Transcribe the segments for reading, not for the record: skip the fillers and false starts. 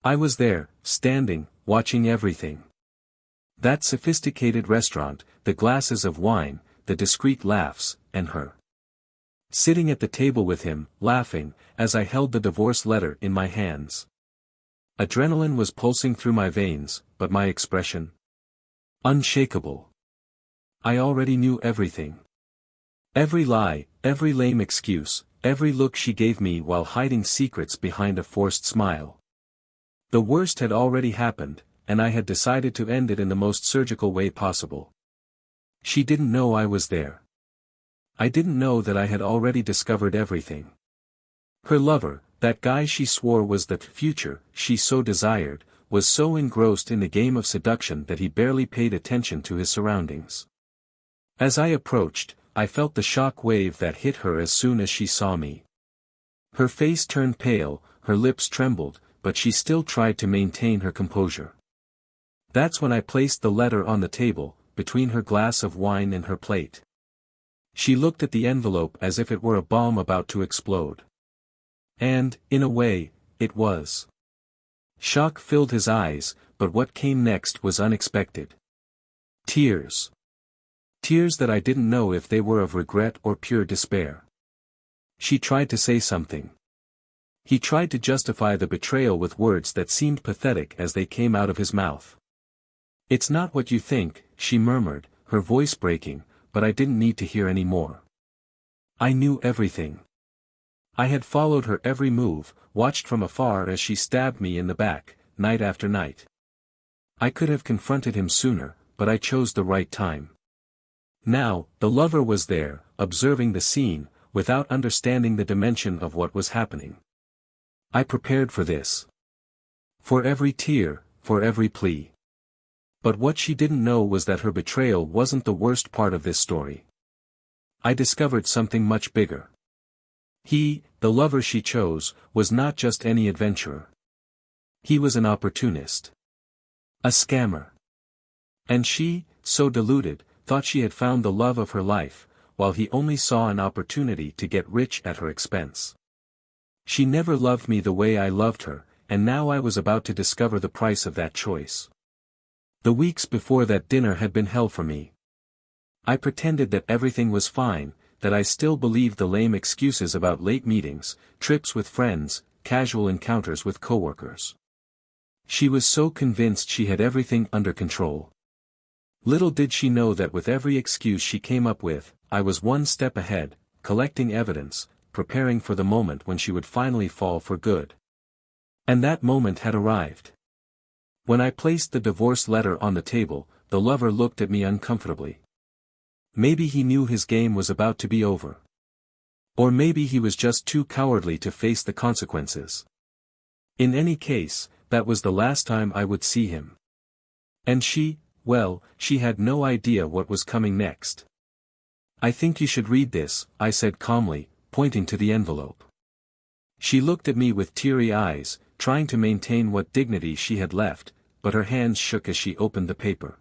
I was there, standing, watching everything. That sophisticated restaurant, the glasses of wine, the discreet laughs, and her. Sitting at the table with him, laughing, as I held the divorce letter in my hands. Adrenaline was pulsing through my veins, but my expression? Unshakable. I already knew everything. Every lie, every lame excuse, every look she gave me while hiding secrets behind a forced smile. The worst had already happened, and I had decided to end it in the most surgical way possible. She didn't know I was there. I didn't know that I had already discovered everything. Her lover, that guy she swore was the future she so desired, was so engrossed in the game of seduction that he barely paid attention to his surroundings. As I approached, I felt the shock wave that hit her as soon as she saw me. Her face turned pale, her lips trembled, but she still tried to maintain her composure. That's when I placed the letter on the table, between her glass of wine and her plate. She looked at the envelope as if it were a bomb about to explode. And, in a way, it was. Shock filled his eyes, but what came next was unexpected. Tears. Tears that I didn't know if they were of regret or pure despair. She tried to say something. He tried to justify the betrayal with words that seemed pathetic as they came out of his mouth. "It's not what you think," she murmured, her voice breaking, but I didn't need to hear any more. I knew everything. I had followed her every move, watched from afar as she stabbed me in the back, night after night. I could have confronted him sooner, but I chose the right time. Now, the lover was there, observing the scene, without understanding the dimension of what was happening. I prepared for this. For every tear, for every plea. But what she didn't know was that her betrayal wasn't the worst part of this story. I discovered something much bigger. He, the lover she chose, was not just any adventurer. He was an opportunist. A scammer. And she, so deluded, thought she had found the love of her life, while he only saw an opportunity to get rich at her expense. She never loved me the way I loved her, and now I was about to discover the price of that choice. The weeks before that dinner had been hell for me. I pretended that everything was fine, that I still believed the lame excuses about late meetings, trips with friends, casual encounters with coworkers. She was so convinced she had everything under control. Little did she know that with every excuse she came up with, I was one step ahead, collecting evidence, preparing for the moment when she would finally fall for good. And that moment had arrived. When I placed the divorce letter on the table, the lover looked at me uncomfortably. Maybe he knew his game was about to be over. Or maybe he was just too cowardly to face the consequences. In any case, that was the last time I would see him. And she, well, she had no idea what was coming next. "I think you should read this," I said calmly, pointing to the envelope. She looked at me with teary eyes, trying to maintain what dignity she had left, but her hands shook as she opened the paper.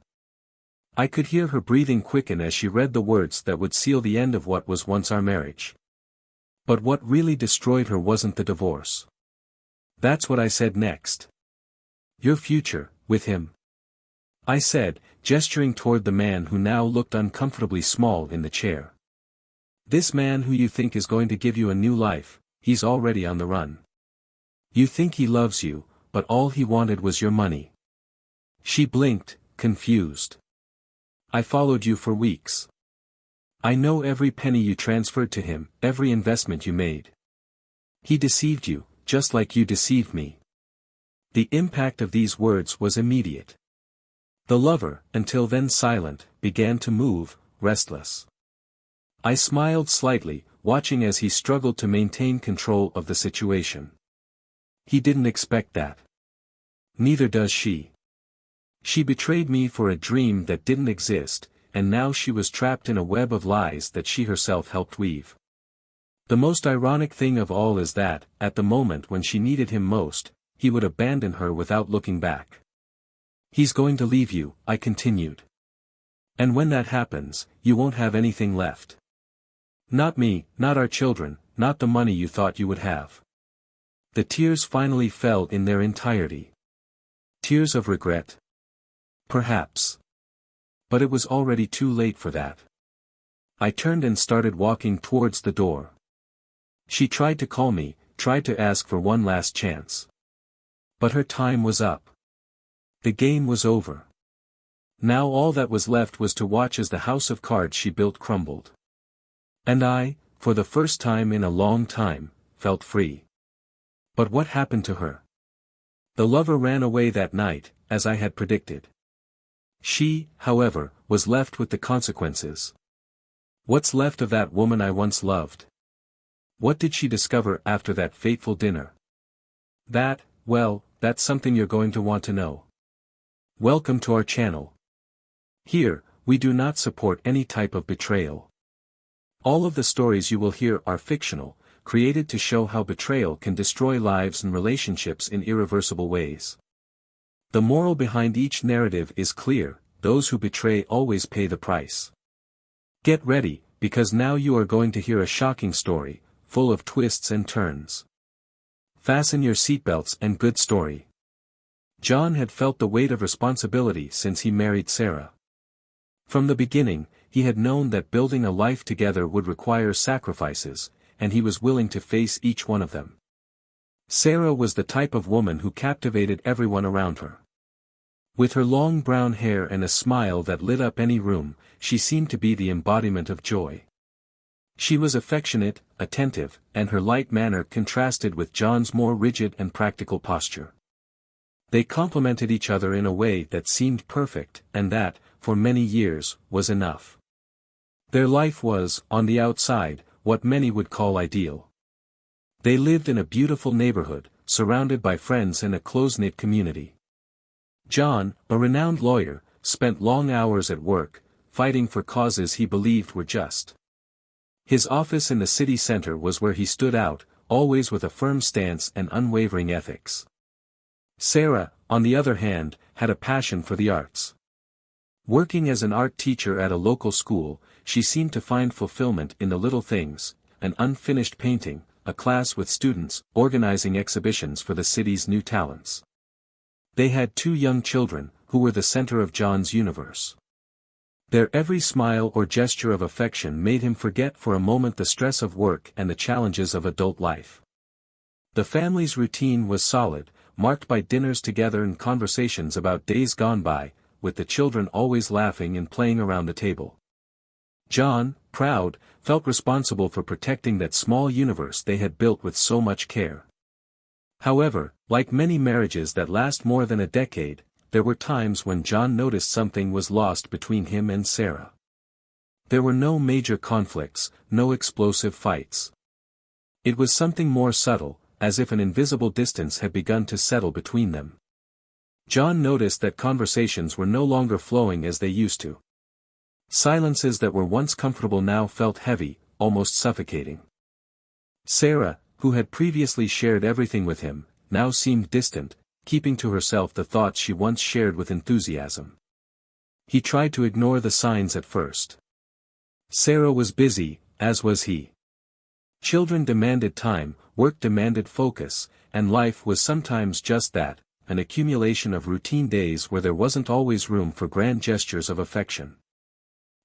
I could hear her breathing quicken as she read the words that would seal the end of what was once our marriage. But what really destroyed her wasn't the divorce. That's what I said next. "Your future, with him," I said, gesturing toward the man who now looked uncomfortably small in the chair. "This man who you think is going to give you a new life, he's already on the run. You think he loves you, but all he wanted was your money." She blinked, confused. "I followed you for weeks. I know every penny you transferred to him, every investment you made. He deceived you, just like you deceived me." The impact of these words was immediate. The lover, until then silent, began to move, restless. I smiled slightly, watching as he struggled to maintain control of the situation. He didn't expect that. Neither does she. She betrayed me for a dream that didn't exist, and now she was trapped in a web of lies that she herself helped weave. The most ironic thing of all is that, at the moment when she needed him most, he would abandon her without looking back. "He's going to leave you," I continued. "And when that happens, you won't have anything left. Not me, not our children, not the money you thought you would have. The tears finally fell in their entirety. Tears of regret? Perhaps. But it was already too late for that. I turned and started walking towards the door. She tried to call me, tried to ask for one last chance. But her time was up. The game was over. Now all that was left was to watch as the house of cards she built crumbled. And I, for the first time in a long time, felt free. But what happened to her? The lover ran away that night, as I had predicted. She, however, was left with the consequences. What's left of that woman I once loved? What did she discover after that fateful dinner? Well, that's something you're going to want to know. Welcome to our channel. Here, we do not support any type of betrayal. All of the stories you will hear are fictional, created to show how betrayal can destroy lives and relationships in irreversible ways. The moral behind each narrative is clear: those who betray always pay the price. Get ready, because now you are going to hear a shocking story, full of twists and turns. Fasten your seatbelts and good story. John had felt the weight of responsibility since he married Sarah. From the beginning, he had known that building a life together would require sacrifices, and he was willing to face each one of them. Sarah was the type of woman who captivated everyone around her. With her long brown hair and a smile that lit up any room, she seemed to be the embodiment of joy. She was affectionate, attentive, and her light manner contrasted with John's more rigid and practical posture. They complemented each other in a way that seemed perfect, and that, for many years, was enough. Their life was, on the outside, what many would call ideal. They lived in a beautiful neighborhood, surrounded by friends and a close-knit community. John, a renowned lawyer, spent long hours at work, fighting for causes he believed were just. His office in the city center was where he stood out, always with a firm stance and unwavering ethics. Sarah, on the other hand, had a passion for the arts. Working as an art teacher at a local school, she seemed to find fulfillment in the little things: an unfinished painting, a class with students, organizing exhibitions for the city's new talents. They had 2 young children, who were the center of John's universe. Their every smile or gesture of affection made him forget for a moment the stress of work and the challenges of adult life. The family's routine was solid, marked by dinners together and conversations about days gone by, with the children always laughing and playing around the table. John, proud, felt responsible for protecting that small universe they had built with so much care. However, like many marriages that last more than a decade, there were times when John noticed something was lost between him and Sarah. There were no major conflicts, no explosive fights. It was something more subtle, as if an invisible distance had begun to settle between them. John noticed that conversations were no longer flowing as they used to. Silences that were once comfortable now felt heavy, almost suffocating. Sarah, who had previously shared everything with him, now seemed distant, keeping to herself the thoughts she once shared with enthusiasm. He tried to ignore the signs at first. Sarah was busy, as was he. Children demanded time, work demanded focus, and life was sometimes just that, an accumulation of routine days where there wasn't always room for grand gestures of affection.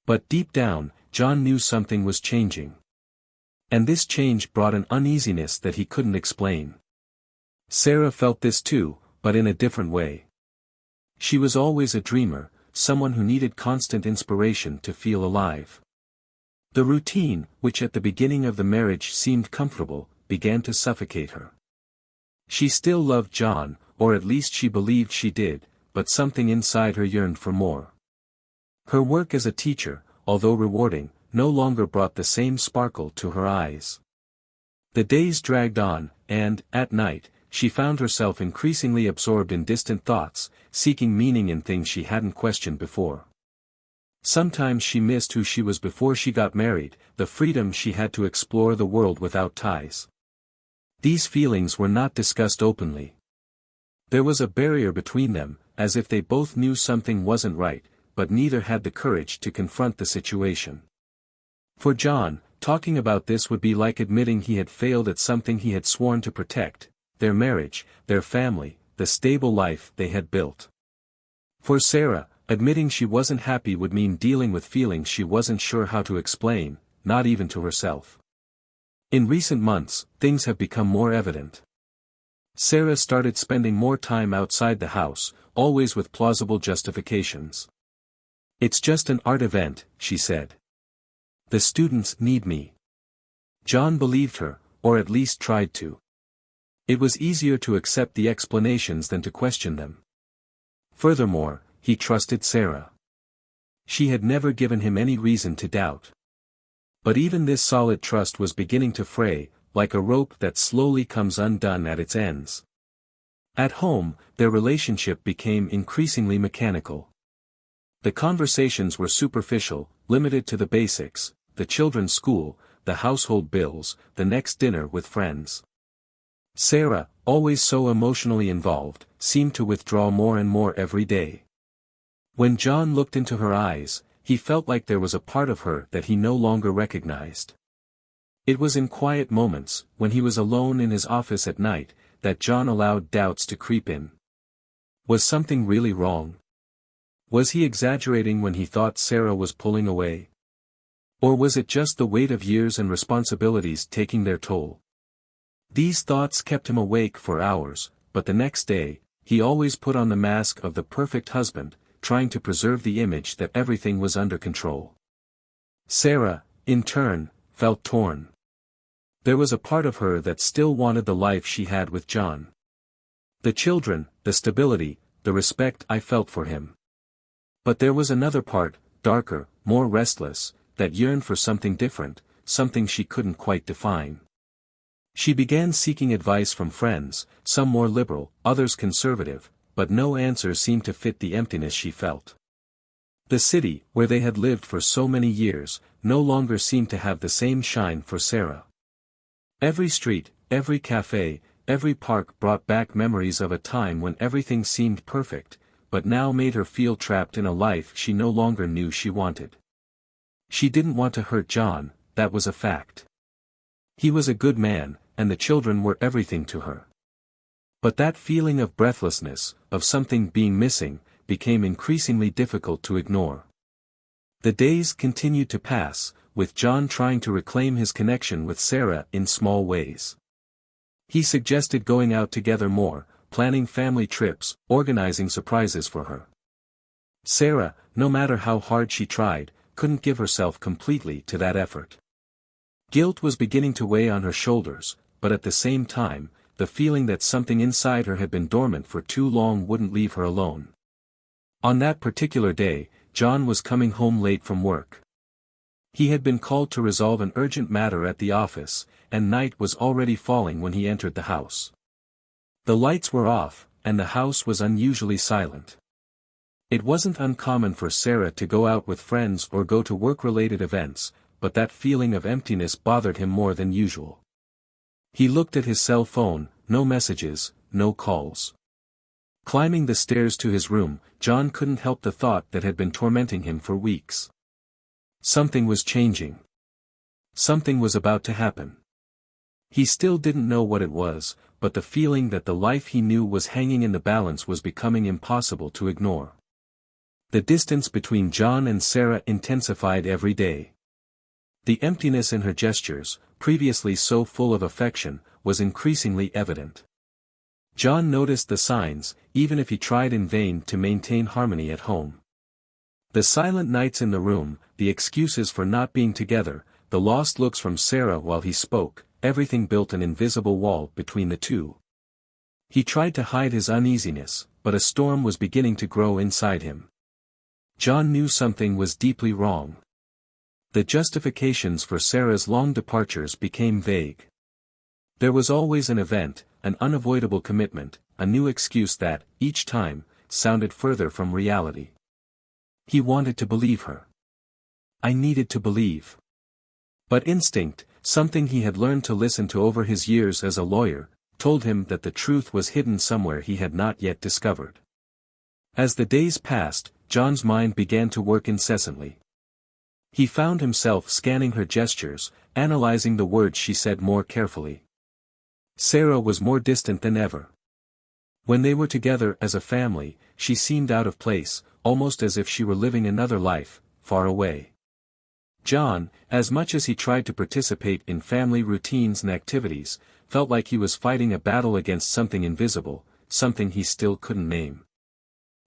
But deep down, John knew something was changing. And this change brought an uneasiness that he couldn't explain. Sarah felt this too, but in a different way. She was always a dreamer, someone who needed constant inspiration to feel alive. The routine, which at the beginning of the marriage seemed comfortable, began to suffocate her. She still loved John, or at least she believed she did, but something inside her yearned for more. Her work as a teacher, although rewarding, no longer brought the same sparkle to her eyes. The days dragged on, and, at night, she found herself increasingly absorbed in distant thoughts, seeking meaning in things she hadn't questioned before. Sometimes she missed who she was before she got married, the freedom she had to explore the world without ties. These feelings were not discussed openly. There was a barrier between them, as if they both knew something wasn't right, but neither had the courage to confront the situation. For John, talking about this would be like admitting he had failed at something he had sworn to protect, their marriage, their family, the stable life they had built. For Sarah, admitting she wasn't happy would mean dealing with feelings she wasn't sure how to explain, not even to herself. In recent months, things have become more evident. Sarah started spending more time outside the house, always with plausible justifications. "It's just an art event," she said. "The students need me." John believed her, or at least tried to. It was easier to accept the explanations than to question them. Furthermore, he trusted Sarah. She had never given him any reason to doubt. But even this solid trust was beginning to fray, like a rope that slowly comes undone at its ends. At home, their relationship became increasingly mechanical. The conversations were superficial, limited to the basics: the children's school, the household bills, the next dinner with friends. Sarah, always so emotionally involved, seemed to withdraw more and more every day. When John looked into her eyes, he felt like there was a part of her that he no longer recognized. It was in quiet moments, when he was alone in his office at night, that John allowed doubts to creep in. Was something really wrong? Was he exaggerating when he thought Sarah was pulling away? Or was it just the weight of years and responsibilities taking their toll? These thoughts kept him awake for hours, but the next day, he always put on the mask of the perfect husband, trying to preserve the image that everything was under control. Sarah, in turn, felt torn. There was a part of her that still wanted the life she had with John. The children, the stability, the respect I felt for him. But there was another part, darker, more restless, that yearned for something different, something she couldn't quite define. She began seeking advice from friends, some more liberal, others conservative, but no answer seemed to fit the emptiness she felt. The city, where they had lived for so many years, no longer seemed to have the same shine for Sarah. Every street, every cafe, every park brought back memories of a time when everything seemed perfect, but now made her feel trapped in a life she no longer knew she wanted. She didn't want to hurt John, that was a fact. He was a good man, and the children were everything to her. But that feeling of breathlessness, of something being missing, became increasingly difficult to ignore. The days continued to pass, with John trying to reclaim his connection with Sarah in small ways. He suggested going out together more, planning family trips, organizing surprises for her. Sarah, no matter how hard she tried, couldn't give herself completely to that effort. Guilt was beginning to weigh on her shoulders, but at the same time, the feeling that something inside her had been dormant for too long wouldn't leave her alone. On that particular day, John was coming home late from work. He had been called to resolve an urgent matter at the office, and night was already falling when he entered the house. The lights were off, and the house was unusually silent. It wasn't uncommon for Sarah to go out with friends or go to work-related events, but that feeling of emptiness bothered him more than usual. He looked at his cell phone, no messages, no calls. Climbing the stairs to his room, John couldn't help the thought that had been tormenting him for weeks. Something was changing. Something was about to happen. He still didn't know what it was, but the feeling that the life he knew was hanging in the balance was becoming impossible to ignore. The distance between John and Sarah intensified every day. The emptiness in her gestures, previously so full of affection, was increasingly evident. John noticed the signs, even if he tried in vain to maintain harmony at home. The silent nights in the room, the excuses for not being together, the lost looks from Sarah while he spoke, everything built an invisible wall between the two. He tried to hide his uneasiness, but a storm was beginning to grow inside him. John knew something was deeply wrong. The justifications for Sarah's long departures became vague. There was always an event, an unavoidable commitment, a new excuse that, each time, sounded further from reality. He wanted to believe her. I needed to believe. But instinct, something he had learned to listen to over his years as a lawyer, told him that the truth was hidden somewhere he had not yet discovered. As the days passed, John's mind began to work incessantly. He found himself scanning her gestures, analyzing the words she said more carefully. Sarah was more distant than ever. When they were together as a family, she seemed out of place, almost as if she were living another life, far away. John, as much as he tried to participate in family routines and activities, felt like he was fighting a battle against something invisible, something he still couldn't name.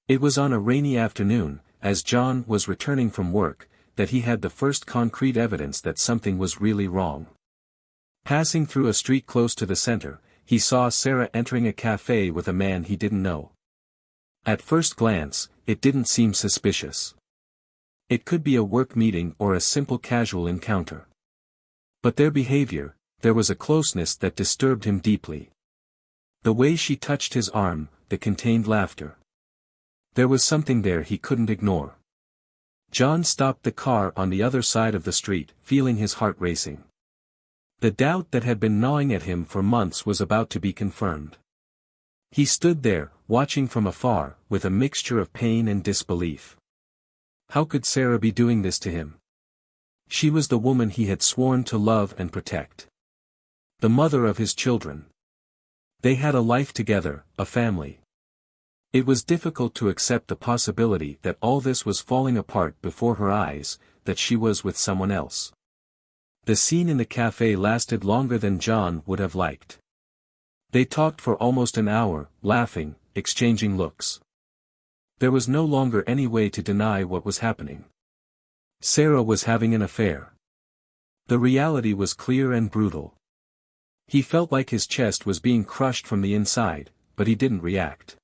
It was on a rainy afternoon, as John was returning from work, that he had the first concrete evidence that something was really wrong. Passing through a street close to the center, he saw Sarah entering a cafe with a man he didn't know. At first glance, it didn't seem suspicious. It could be a work meeting or a simple casual encounter. But their behavior, there was a closeness that disturbed him deeply. The way she touched his arm, the contained laughter. There was something there he couldn't ignore. John stopped the car on the other side of the street, feeling his heart racing. The doubt that had been gnawing at him for months was about to be confirmed. He stood there, watching from afar, with a mixture of pain and disbelief. How could Sarah be doing this to him? She was the woman he had sworn to love and protect. The mother of his children. They had a life together, a family. It was difficult to accept the possibility that all this was falling apart before her eyes, that she was with someone else. The scene in the cafe lasted longer than John would have liked. They talked for almost an hour, laughing, exchanging looks. There was no longer any way to deny what was happening. Sarah was having an affair. The reality was clear and brutal. He felt like his chest was being crushed from the inside, but he didn't react.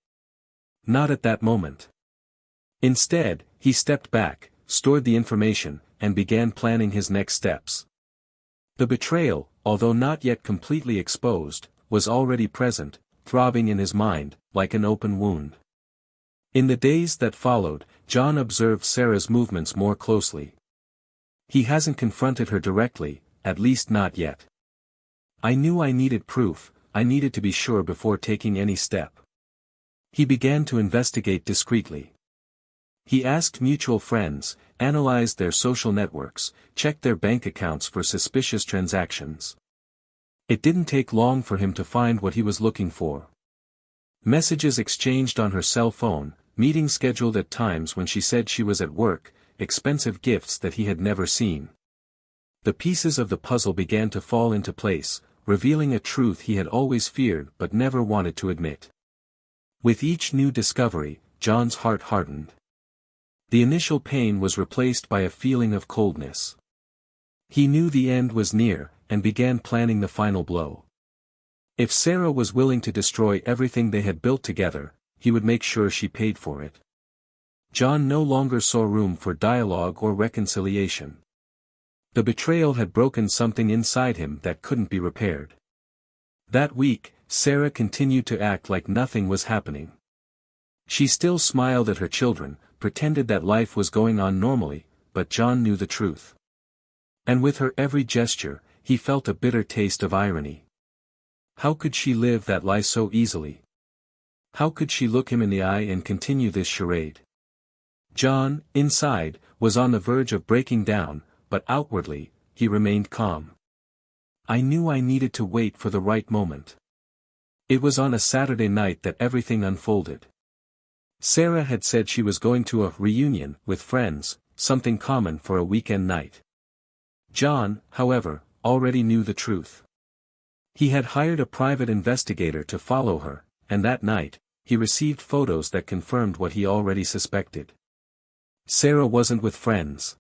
Not at that moment. Instead, he stepped back, stored the information, and began planning his next steps. The betrayal, although not yet completely exposed, was already present, throbbing in his mind, like an open wound. In the days that followed, John observed Sarah's movements more closely. He hasn't confronted her directly, at least not yet. I knew I needed proof, I needed to be sure before taking any step. He began to investigate discreetly. He asked mutual friends, analyzed their social networks, checked their bank accounts for suspicious transactions. It didn't take long for him to find what he was looking for. Messages exchanged on her cell phone, meetings scheduled at times when she said she was at work, expensive gifts that he had never seen. The pieces of the puzzle began to fall into place, revealing a truth he had always feared but never wanted to admit. With each new discovery, John's heart hardened. The initial pain was replaced by a feeling of coldness. He knew the end was near, and began planning the final blow. If Sarah was willing to destroy everything they had built together, he would make sure she paid for it. John no longer saw room for dialogue or reconciliation. The betrayal had broken something inside him that couldn't be repaired. That week, Sarah continued to act like nothing was happening. She still smiled at her children, pretended that life was going on normally, but John knew the truth. And with her every gesture, he felt a bitter taste of irony. How could she live that lie so easily? How could she look him in the eye and continue this charade? John, inside, was on the verge of breaking down, but outwardly, he remained calm. I knew I needed to wait for the right moment. It was on a Saturday night that everything unfolded. Sarah had said she was going to a reunion with friends, something common for a weekend night. John, however, already knew the truth. He had hired a private investigator to follow her, and that night, he received photos that confirmed what he already suspected. Sarah wasn't with friends.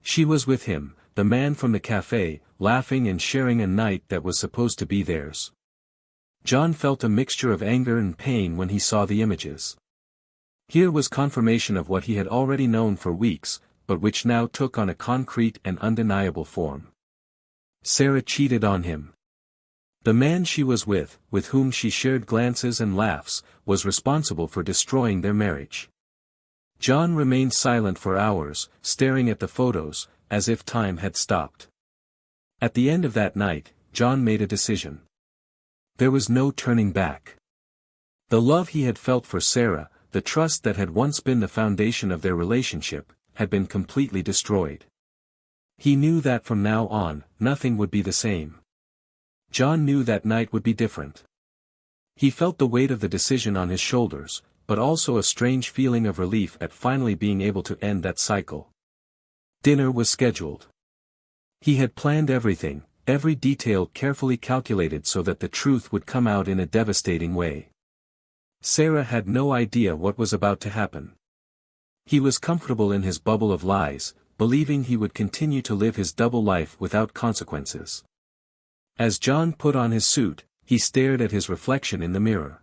She was with him, the man from the cafe, laughing and sharing a night that was supposed to be theirs. John felt a mixture of anger and pain when he saw the images. Here was confirmation of what he had already known for weeks, but which now took on a concrete and undeniable form. Sarah cheated on him. The man she was with whom she shared glances and laughs, was responsible for destroying their marriage. John remained silent for hours, staring at the photos, as if time had stopped. At the end of that night, John made a decision. There was no turning back. The love he had felt for Sarah, the trust that had once been the foundation of their relationship, had been completely destroyed. He knew that from now on, nothing would be the same. John knew that night would be different. He felt the weight of the decision on his shoulders, but also a strange feeling of relief at finally being able to end that cycle. Dinner was scheduled. He had planned everything, every detail carefully calculated so that the truth would come out in a devastating way. Sarah had no idea what was about to happen. He was comfortable in his bubble of lies, believing he would continue to live his double life without consequences. As John put on his suit, he stared at his reflection in the mirror.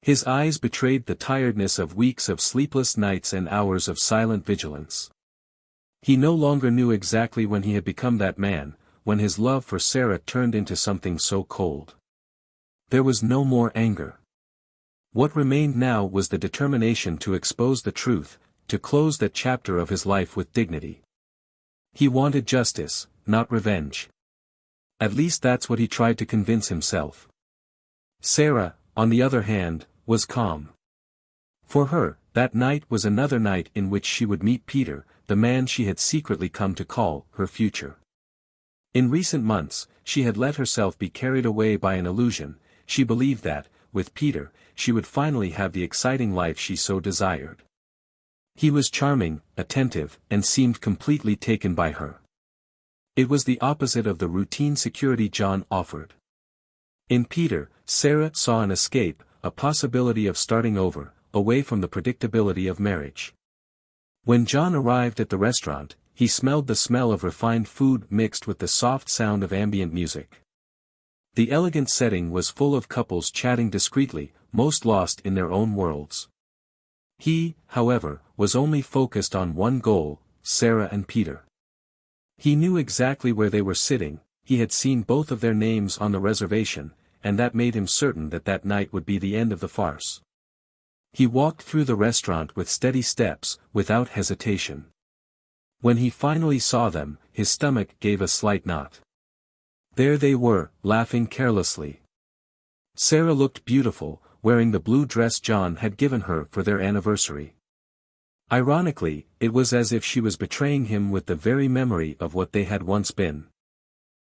His eyes betrayed the tiredness of weeks of sleepless nights and hours of silent vigilance. He no longer knew exactly when he had become that man, when his love for Sarah turned into something so cold. There was no more anger. What remained now was the determination to expose the truth, to close that chapter of his life with dignity. He wanted justice, not revenge. At least that's what he tried to convince himself. Sarah, on the other hand, was calm. For her, that night was another night in which she would meet Peter, the man she had secretly come to call her future. In recent months, she had let herself be carried away by an illusion. She believed that, with Peter, she would finally have the exciting life she so desired. He was charming, attentive, and seemed completely taken by her. It was the opposite of the routine security John offered. In Peter, Sarah saw an escape, a possibility of starting over, away from the predictability of marriage. When John arrived at the restaurant, he smelled the smell of refined food mixed with the soft sound of ambient music. The elegant setting was full of couples chatting discreetly, most lost in their own worlds. He, however, was only focused on one goal, Sarah and Peter. He knew exactly where they were sitting, he had seen both of their names on the reservation, and that made him certain that that night would be the end of the farce. He walked through the restaurant with steady steps, without hesitation. When he finally saw them, his stomach gave a slight knot. There they were, laughing carelessly. Sarah looked beautiful, wearing the blue dress John had given her for their anniversary. Ironically, it was as if she was betraying him with the very memory of what they had once been.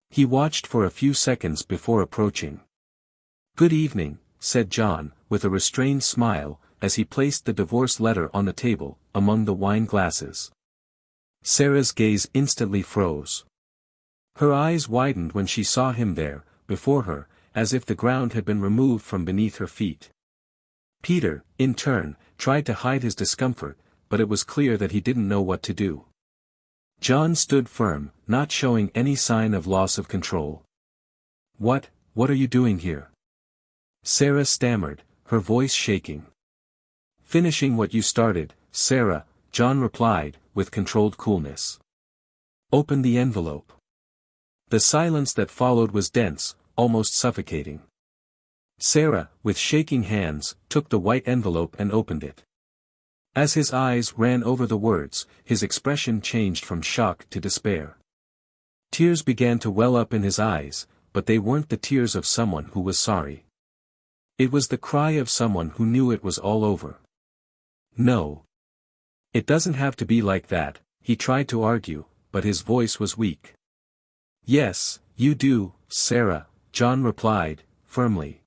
He watched for a few seconds before approaching. "Good evening," said John, with a restrained smile, as he placed the divorce letter on the table, among the wine glasses. Sarah's gaze instantly froze. Her eyes widened when she saw him there, before her, as if the ground had been removed from beneath her feet. Peter, in turn, tried to hide his discomfort, but it was clear that he didn't know what to do. John stood firm, not showing any sign of loss of control. What are you doing here?" Sarah stammered, her voice shaking. "Finishing what you started, Sarah," John replied, with controlled coolness. "Open the envelope." The silence that followed was dense, almost suffocating. Sarah, with shaking hands, took the white envelope and opened it. As his eyes ran over the words, his expression changed from shock to despair. Tears began to well up in his eyes, but they weren't the tears of someone who was sorry. It was the cry of someone who knew it was all over. "No. It doesn't have to be like that," he tried to argue, but his voice was weak. "Yes, you do, Sarah," John replied, firmly.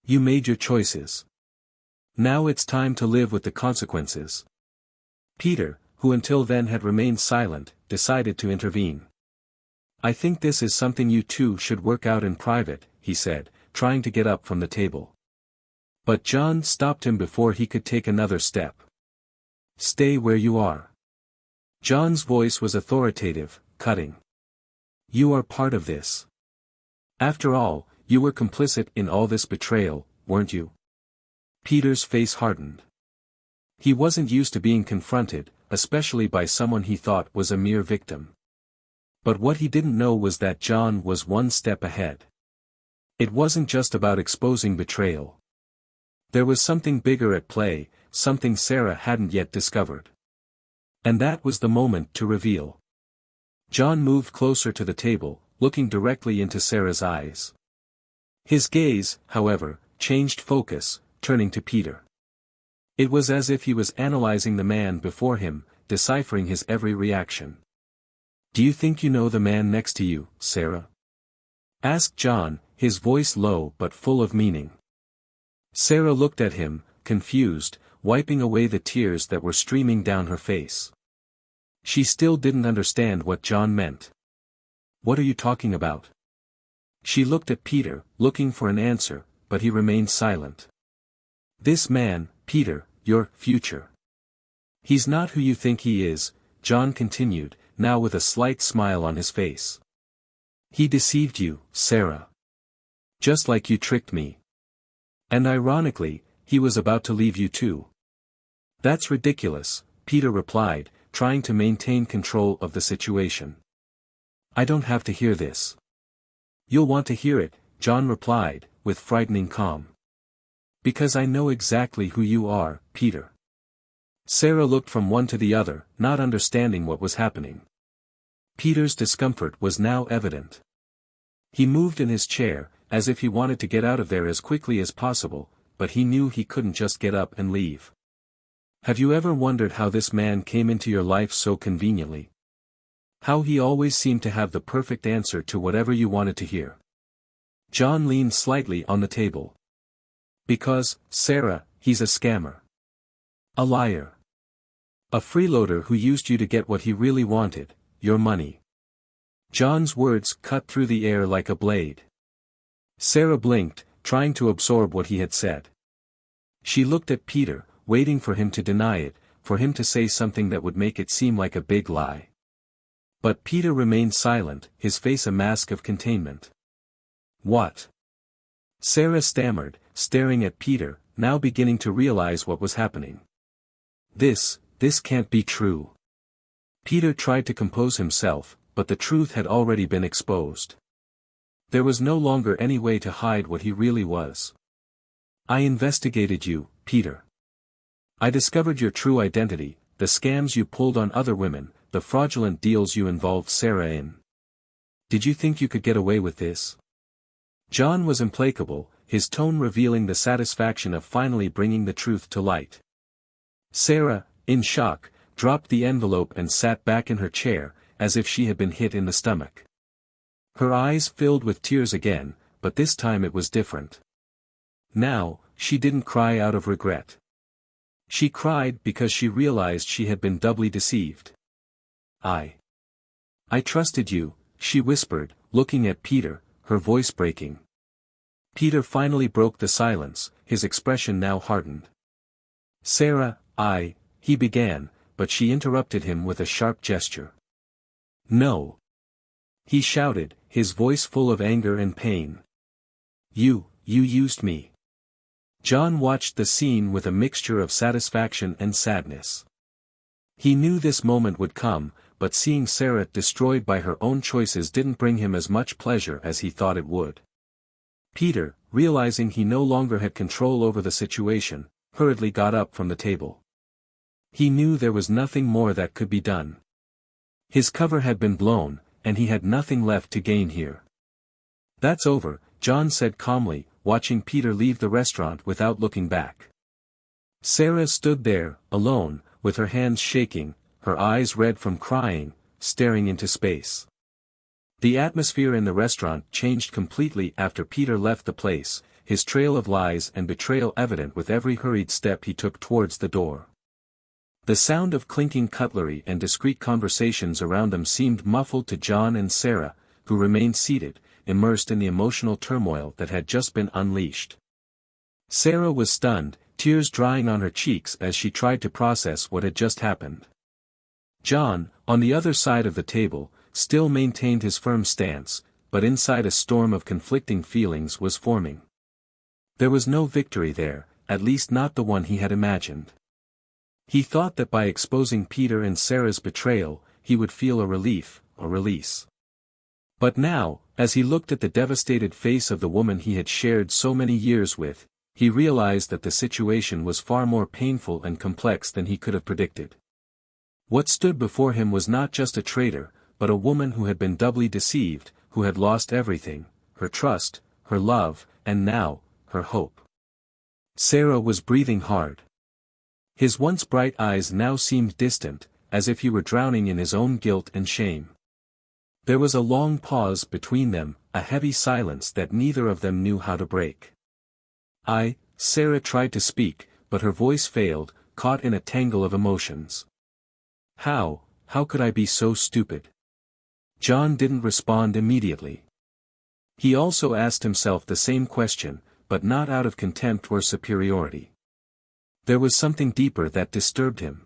"You made your choices. Now it's time to live with the consequences." Peter, who until then had remained silent, decided to intervene. "I think this is something you two should work out in private," he said, trying to get up from the table. But John stopped him before he could take another step. "Stay where you are." John's voice was authoritative, cutting. "You are part of this. After all, you were complicit in all this betrayal, weren't you?" Peter's face hardened. He wasn't used to being confronted, especially by someone he thought was a mere victim. But what he didn't know was that John was one step ahead. It wasn't just about exposing betrayal. There was something bigger at play, something Sarah hadn't yet discovered. And that was the moment to reveal. John moved closer to the table, looking directly into Sarah's eyes. His gaze, however, changed focus, turning to Peter. It was as if he was analyzing the man before him, deciphering his every reaction. "Do you think you know the man next to you, Sarah?" asked John, his voice low but full of meaning. Sarah looked at him, confused, wiping away the tears that were streaming down her face. She still didn't understand what John meant. "What are you talking about?" She looked at Peter, looking for an answer, but he remained silent. "This man, Peter, your future. He's not who you think he is," John continued, now with a slight smile on his face. "He deceived you, Sarah. Just like you tricked me. And ironically, he was about to leave you too." "That's ridiculous," Peter replied, trying to maintain control of the situation. "I don't have to hear this." "You'll want to hear it," John replied, with frightening calm. "Because I know exactly who you are, Peter." Sarah looked from one to the other, not understanding what was happening. Peter's discomfort was now evident. He moved in his chair, as if he wanted to get out of there as quickly as possible, but he knew he couldn't just get up and leave. "Have you ever wondered how this man came into your life so conveniently? How he always seemed to have the perfect answer to whatever you wanted to hear?" John leaned slightly on the table. "Because, Sarah, he's a scammer. A liar. A freeloader who used you to get what he really wanted, your money." John's words cut through the air like a blade. Sarah blinked, trying to absorb what he had said. She looked at Peter, waiting for him to deny it, for him to say something that would make it seem like a big lie. But Peter remained silent, his face a mask of containment. "What?" Sarah stammered, staring at Peter, now beginning to realize what was happening. This can't be true." Peter tried to compose himself, but the truth had already been exposed. There was no longer any way to hide what he really was. "I investigated you, Peter. I discovered your true identity, the scams you pulled on other women, the fraudulent deals you involved Sarah in. Did you think you could get away with this?" John was implacable, his tone revealing the satisfaction of finally bringing the truth to light. Sarah, in shock, dropped the envelope and sat back in her chair, as if she had been hit in the stomach. Her eyes filled with tears again, but this time it was different. Now, she didn't cry out of regret. She cried because she realized she had been doubly deceived. I trusted you," she whispered, looking at Peter, her voice breaking. Peter finally broke the silence, his expression now hardened. "Sarah, he began, but she interrupted him with a sharp gesture. "No!" he shouted, his voice full of anger and pain. You used me." John watched the scene with a mixture of satisfaction and sadness. He knew this moment would come, but seeing Sarah destroyed by her own choices didn't bring him as much pleasure as he thought it would. Peter, realizing he no longer had control over the situation, hurriedly got up from the table. He knew there was nothing more that could be done. His cover had been blown, and he had nothing left to gain here. "That's over," John said calmly, watching Peter leave the restaurant without looking back. Sarah stood there, alone, with her hands shaking, her eyes red from crying, staring into space. The atmosphere in the restaurant changed completely after Peter left the place, his trail of lies and betrayal evident with every hurried step he took towards the door. The sound of clinking cutlery and discreet conversations around them seemed muffled to John and Sarah, who remained seated, immersed in the emotional turmoil that had just been unleashed. Sarah was stunned, tears drying on her cheeks as she tried to process what had just happened. John, on the other side of the table, still maintained his firm stance, but inside a storm of conflicting feelings was forming. There was no victory there, at least not the one he had imagined. He thought that by exposing Peter and Sarah's betrayal, he would feel a relief, a release. But now, as he looked at the devastated face of the woman he had shared so many years with, he realized that the situation was far more painful and complex than he could have predicted. What stood before him was not just a traitor, but a woman who had been doubly deceived, who had lost everything, her trust, her love, and now, her hope. Sarah was breathing hard. His once bright eyes now seemed distant, as if he were drowning in his own guilt and shame. There was a long pause between them, a heavy silence that neither of them knew how to break. Sarah tried to speak, but her voice failed, caught in a tangle of emotions. How could I be so stupid? John didn't respond immediately. He also asked himself the same question, but not out of contempt or superiority. There was something deeper that disturbed him.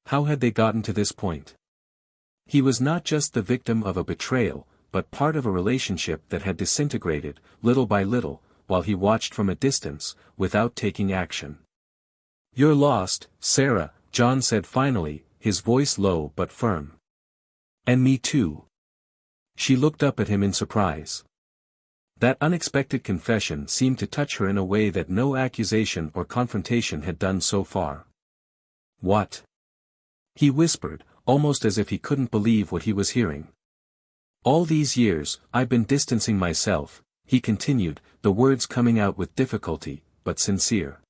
How had they gotten to this point? He was not just the victim of a betrayal, but part of a relationship that had disintegrated, little by little, while he watched from a distance, without taking action. "You're lost, Sarah," John said finally, his voice low but firm. "And me too." She looked up at him in surprise. That unexpected confession seemed to touch her in a way that no accusation or confrontation had done so far. "What?" he whispered, almost as if he couldn't believe what he was hearing. "All these years, I've been distancing myself," he continued, the words coming out with difficulty, but sincere.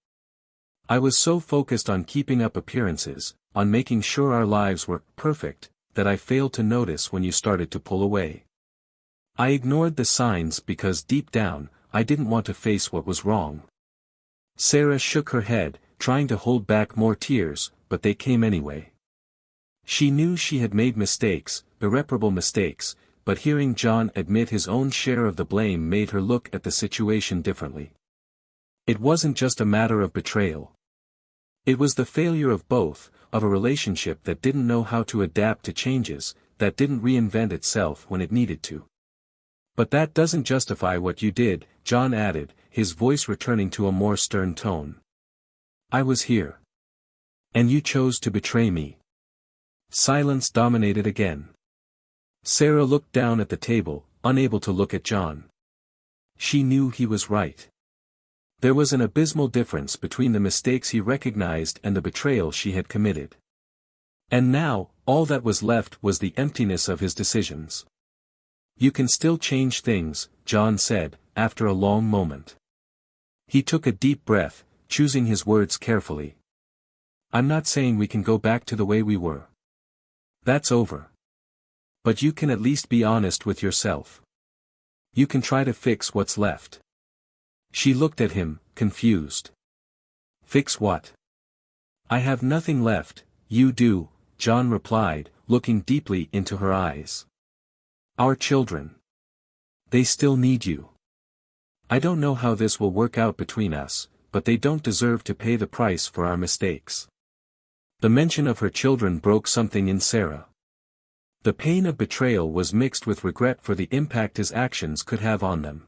"I was so focused on keeping up appearances, on making sure our lives were perfect, that I failed to notice when you started to pull away. I ignored the signs because deep down, I didn't want to face what was wrong." Sarah shook her head, trying to hold back more tears, but they came anyway. She knew she had made mistakes, irreparable mistakes, but hearing John admit his own share of the blame made her look at the situation differently. It wasn't just a matter of betrayal. It was the failure of both, of a relationship that didn't know how to adapt to changes, that didn't reinvent itself when it needed to. "But that doesn't justify what you did," John added, his voice returning to a more stern tone. "I was here. And you chose to betray me." Silence dominated again. Sarah looked down at the table, unable to look at John. She knew he was right. There was an abysmal difference between the mistakes he recognized and the betrayal she had committed. And now, all that was left was the emptiness of his decisions. "You can still change things," John said, after a long moment. He took a deep breath, choosing his words carefully. "I'm not saying we can go back to the way we were. That's over. But you can at least be honest with yourself. You can try to fix what's left." She looked at him, confused. "Fix what?" "I have nothing left, you do," John replied, looking deeply into her eyes. "Our children. They still need you. I don't know how this will work out between us, but they don't deserve to pay the price for our mistakes." The mention of her children broke something in Sarah. The pain of betrayal was mixed with regret for the impact his actions could have on them.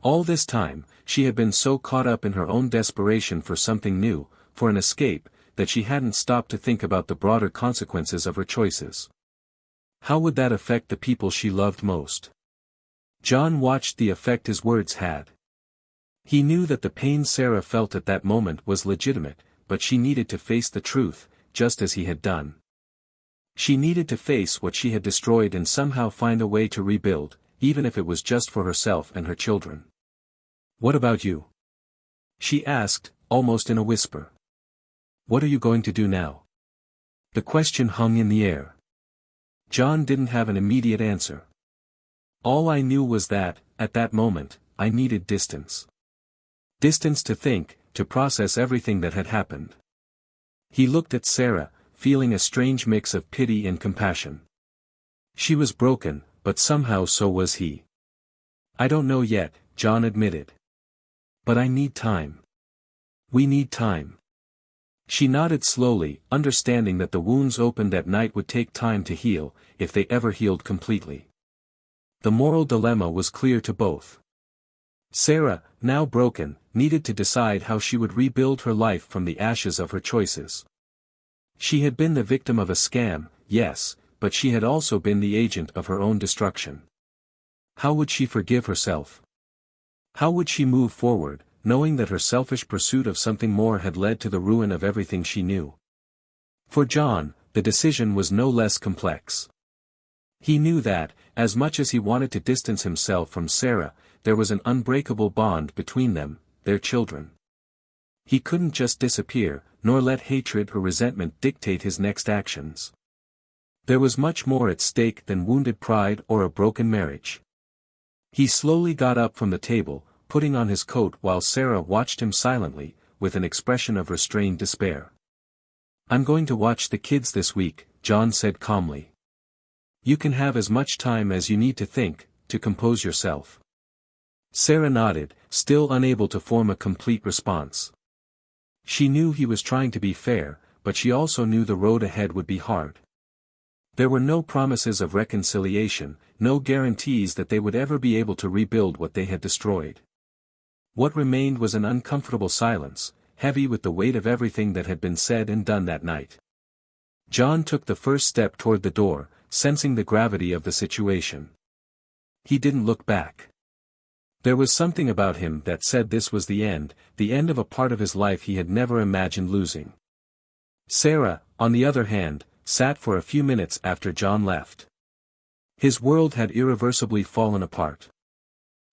All this time, she had been so caught up in her own desperation for something new, for an escape, that she hadn't stopped to think about the broader consequences of her choices. How would that affect the people she loved most? John watched the effect his words had. He knew that the pain Sarah felt at that moment was legitimate, but she needed to face the truth, just as he had done. She needed to face what she had destroyed and somehow find a way to rebuild, even if it was just for herself and her children. "What about you?" she asked, almost in a whisper. "What are you going to do now?" The question hung in the air. John didn't have an immediate answer. "All I knew was that, at that moment, I needed distance. Distance to think, to process everything that had happened." He looked at Sarah, feeling a strange mix of pity and compassion. She was broken, but somehow so was he. "I don't know yet," John admitted. "But I need time. We need time." She nodded slowly, understanding that the wounds opened at night would take time to heal, if they ever healed completely. The moral dilemma was clear to both. Sarah, now broken, needed to decide how she would rebuild her life from the ashes of her choices. She had been the victim of a scam, yes, but she had also been the agent of her own destruction. How would she forgive herself? How would she move forward, knowing that her selfish pursuit of something more had led to the ruin of everything she knew? For John, the decision was no less complex. He knew that, as much as he wanted to distance himself from Sarah, there was an unbreakable bond between them, their children. He couldn't just disappear, nor let hatred or resentment dictate his next actions. There was much more at stake than wounded pride or a broken marriage. He slowly got up from the table, putting on his coat while Sarah watched him silently, with an expression of restrained despair. "I'm going to watch the kids this week," John said calmly. "You can have as much time as you need to think, to compose yourself." Sarah nodded, still unable to form a complete response. She knew he was trying to be fair, but she also knew the road ahead would be hard. There were no promises of reconciliation, no guarantees that they would ever be able to rebuild what they had destroyed. What remained was an uncomfortable silence, heavy with the weight of everything that had been said and done that night. John took the first step toward the door, sensing the gravity of the situation. He didn't look back. There was something about him that said this was the end of a part of his life he had never imagined losing. Sarah, on the other hand, sat for a few minutes after John left. His world had irreversibly fallen apart.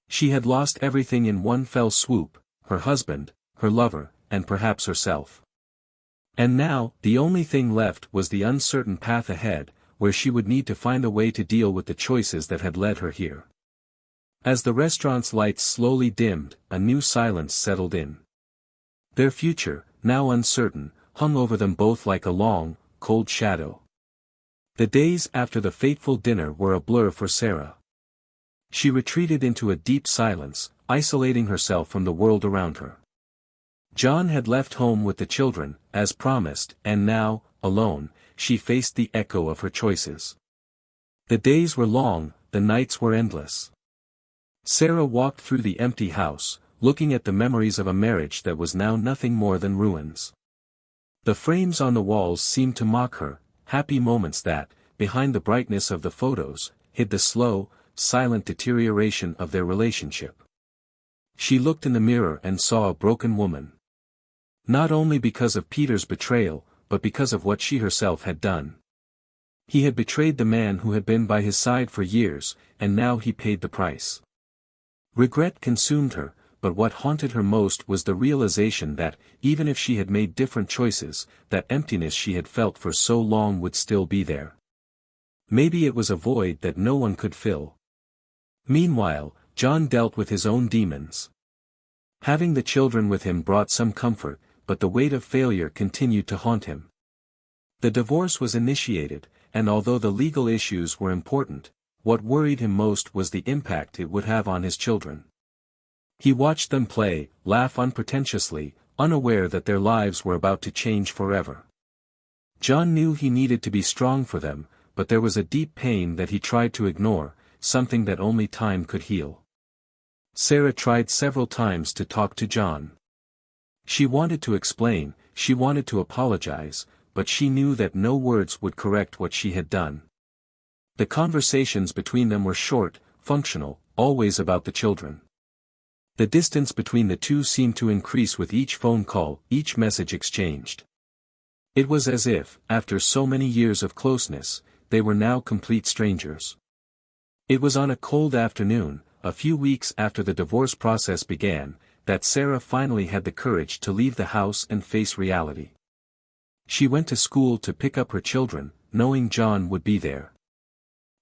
She had lost everything in one fell swoop, her husband, her lover, and perhaps herself. And now, the only thing left was the uncertain path ahead, where she would need to find a way to deal with the choices that had led her here. As the restaurant's lights slowly dimmed, a new silence settled in. Their future, now uncertain, hung over them both like a long, cold shadow. The days after the fateful dinner were a blur for Sarah. She retreated into a deep silence, isolating herself from the world around her. John had left home with the children, as promised, and now, alone, she faced the echo of her choices. The days were long, the nights were endless. Sarah walked through the empty house, looking at the memories of a marriage that was now nothing more than ruins. The frames on the walls seemed to mock her, happy moments that, behind the brightness of the photos, hid the slow, silent deterioration of their relationship. She looked in the mirror and saw a broken woman. Not only because of Peter's betrayal, but because of what she herself had done. He had betrayed the man who had been by his side for years, and now he paid the price. Regret consumed her, but what haunted her most was the realization that, even if she had made different choices, that emptiness she had felt for so long would still be there. Maybe it was a void that no one could fill. Meanwhile, John dealt with his own demons. Having the children with him brought some comfort, but the weight of failure continued to haunt him. The divorce was initiated, and although the legal issues were important, what worried him most was the impact it would have on his children. He watched them play, laugh unpretentiously, unaware that their lives were about to change forever. John knew he needed to be strong for them, but there was a deep pain that he tried to ignore, something that only time could heal. Sarah tried several times to talk to John. She wanted to explain, she wanted to apologize, but she knew that no words would correct what she had done. The conversations between them were short, functional, always about the children. The distance between the two seemed to increase with each phone call, each message exchanged. It was as if, after so many years of closeness, they were now complete strangers. It was on a cold afternoon, a few weeks after the divorce process began, that Sarah finally had the courage to leave the house and face reality. She went to school to pick up her children, knowing John would be there.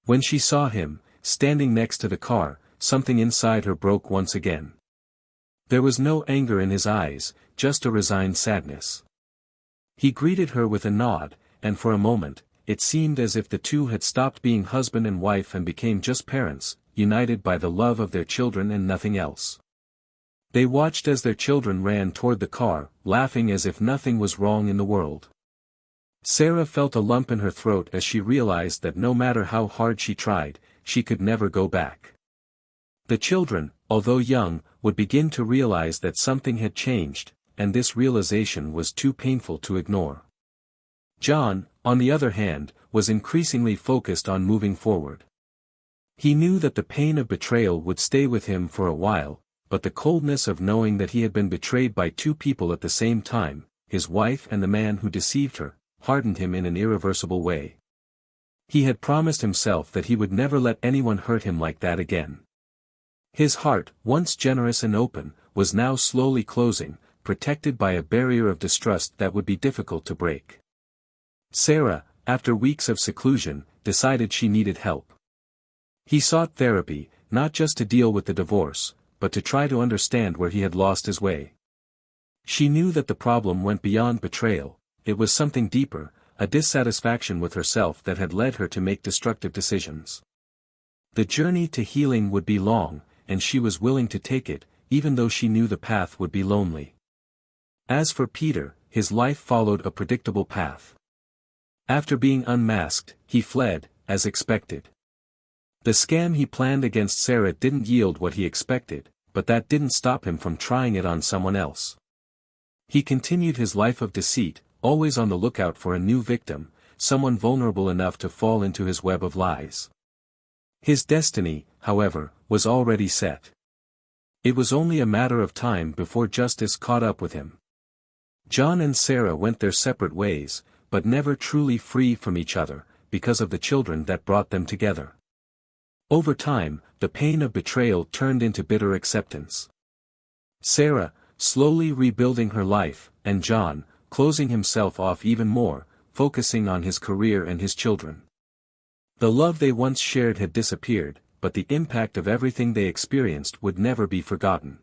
When she saw him, standing next to the car, something inside her broke once again. There was no anger in his eyes, just a resigned sadness. He greeted her with a nod, and for a moment, it seemed as if the two had stopped being husband and wife and became just parents, united by the love of their children and nothing else. They watched as their children ran toward the car, laughing as if nothing was wrong in the world. Sarah felt a lump in her throat as she realized that no matter how hard she tried, she could never go back. The children, although young, would begin to realize that something had changed, and this realization was too painful to ignore. John, on the other hand, was increasingly focused on moving forward. He knew that the pain of betrayal would stay with him for a while, but the coldness of knowing that he had been betrayed by two people at the same time, his wife and the man who deceived her, hardened him in an irreversible way. He had promised himself that he would never let anyone hurt him like that again. His heart, once generous and open, was now slowly closing, protected by a barrier of distrust that would be difficult to break. Sarah, after weeks of seclusion, decided she needed help. He sought therapy, not just to deal with the divorce, but to try to understand where he had lost his way. She knew that the problem went beyond betrayal, it was something deeper, a dissatisfaction with herself that had led her to make destructive decisions. The journey to healing would be long, and she was willing to take it, even though she knew the path would be lonely. As for Peter, his life followed a predictable path. After being unmasked, he fled, as expected. The scam he planned against Sarah didn't yield what he expected, but that didn't stop him from trying it on someone else. He continued his life of deceit, always on the lookout for a new victim, someone vulnerable enough to fall into his web of lies. His destiny, however, was already set. It was only a matter of time before justice caught up with him. John and Sarah went their separate ways, but never truly free from each other, because of the children that brought them together. Over time, the pain of betrayal turned into bitter acceptance. Sarah, slowly rebuilding her life, and John, closing himself off even more, focusing on his career and his children. The love they once shared had disappeared, but the impact of everything they experienced would never be forgotten.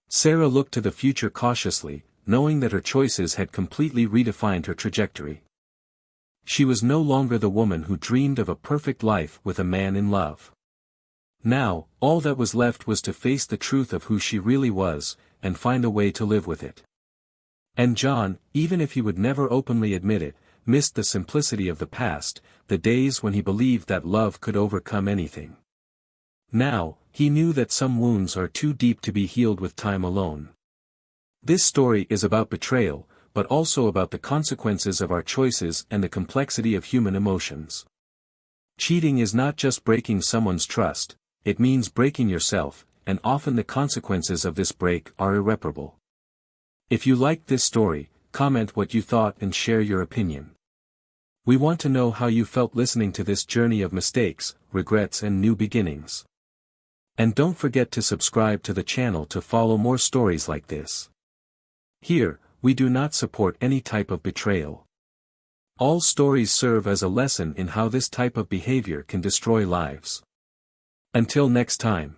Sarah looked to the future cautiously, knowing that her choices had completely redefined her trajectory. She was no longer the woman who dreamed of a perfect life with a man in love. Now, all that was left was to face the truth of who she really was, and find a way to live with it. And John, even if he would never openly admit it, missed the simplicity of the past, the days when he believed that love could overcome anything. Now, he knew that some wounds are too deep to be healed with time alone. This story is about betrayal, but also about the consequences of our choices and the complexity of human emotions. Cheating is not just breaking someone's trust, it means breaking yourself, and often the consequences of this break are irreparable. If you liked this story, comment what you thought and share your opinion. We want to know how you felt listening to this journey of mistakes, regrets and new beginnings. And don't forget to subscribe to the channel to follow more stories like this. Here, we do not support any type of betrayal. All stories serve as a lesson in how this type of behavior can destroy lives. Until next time.